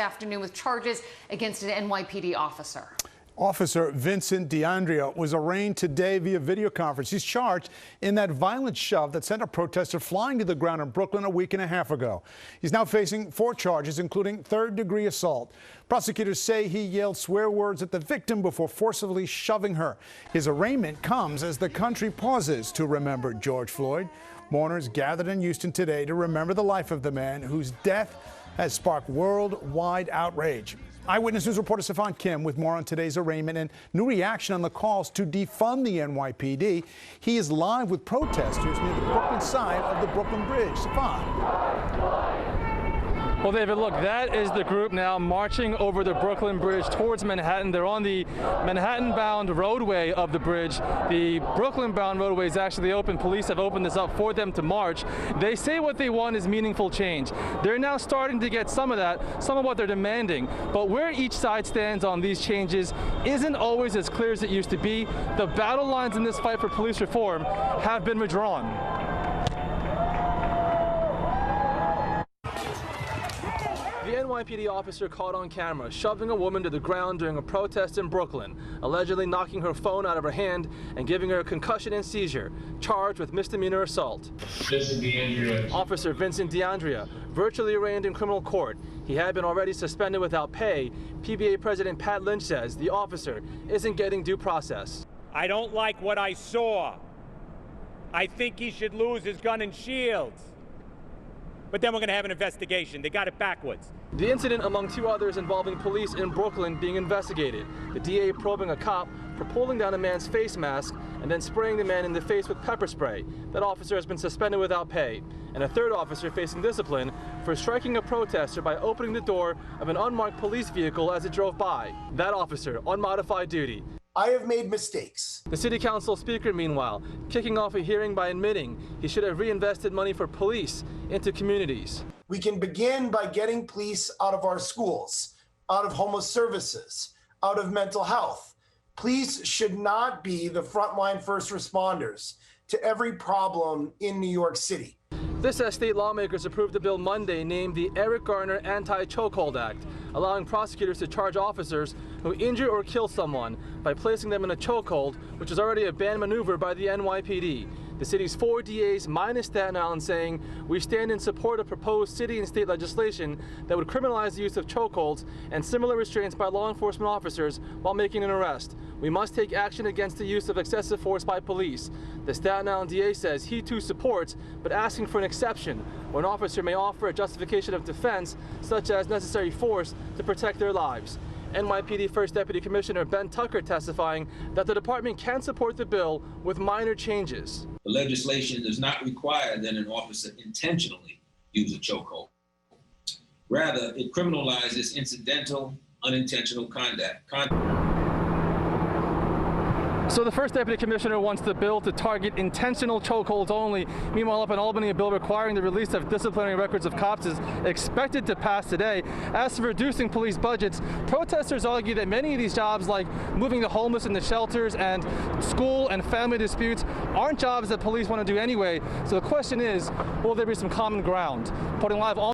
afternoon with charges against an NYPD officer. Officer Vincent D'Andraia was arraigned today via video conference. He's charged in that violent shove that sent a protester flying to the ground in Brooklyn a week and a half ago. He's now facing 4 charges, including third-degree assault. Prosecutors say he yelled swear words at the victim before forcibly shoving her. His arraignment comes as the country pauses to remember George Floyd. Mourners gathered in Houston today to remember the life of the man whose death has sparked worldwide outrage. Eyewitness News reporter Stefan Kim with more on today's arraignment and new reaction on the calls to defund the NYPD. He is live with protesters near the Brooklyn side of the Brooklyn Bridge. Stefan. Well, David, look, that is the group now marching over the Brooklyn Bridge towards Manhattan. They're on the Manhattan-bound roadway of the bridge. The Brooklyn-bound roadway is actually open. Police have opened this up for them to march. They say what they want is meaningful change. They're now starting to get some of that, some of what they're demanding. But where each side stands on these changes isn't always as clear as it used to be. The battle lines in this fight for police reform have been redrawn. The NYPD officer caught on camera shoving a woman to the ground during a protest in Brooklyn, allegedly knocking her phone out of her hand and giving her a concussion and seizure, charged with misdemeanor assault. Officer Vincent D'Andraia, virtually arraigned in criminal court. He had been already suspended without pay. PBA President Pat Lynch says the officer isn't getting due process. I don't like what I saw. I think he should lose his gun and shields. But then we're going to have an investigation. They got it backwards. The incident, among 2 others involving police in Brooklyn, being investigated. The DA probing a cop for pulling down a man's face mask and then spraying the man in the face with pepper spray. That officer has been suspended without pay. And a 3rd officer facing discipline for striking a protester by opening the door of an unmarked police vehicle as it drove by. That officer on modified duty. I have made mistakes. The city council speaker, meanwhile, kicking off a hearing by admitting he should have reinvested money for police into communities. We can begin by getting police out of our schools, out of homeless services, out of mental health. Police should not be the frontline first responders to every problem in New York City. This as state lawmakers approved a bill Monday named the Eric Garner Anti-Chokehold Act, allowing prosecutors to charge officers who injure or kill someone by placing them in a chokehold, which is already a banned maneuver by the NYPD. The city's 4 DAs minus Staten Island saying, "We stand in support of proposed city and state legislation that would criminalize the use of chokeholds and similar restraints by law enforcement officers while making an arrest. We must take action against the use of excessive force by police." The Staten Island DA says he too supports, but asking for an exception where an officer may offer a justification of defense, such as necessary force to protect their lives. NYPD First Deputy Commissioner Ben Tucker testifying that the department can support the bill with minor changes. The legislation does not require that an officer intentionally use a chokehold. Rather, it criminalizes incidental, unintentional conduct. So the First Deputy Commissioner wants the bill to target intentional chokeholds only. Meanwhile, up in Albany, a bill requiring the release of disciplinary records of cops is expected to pass today. As for reducing police budgets, protesters argue that many of these jobs, like moving the homeless into shelters and school and family disputes, aren't jobs that police want to do anyway. So the question is, will there be some common ground? Reporting live all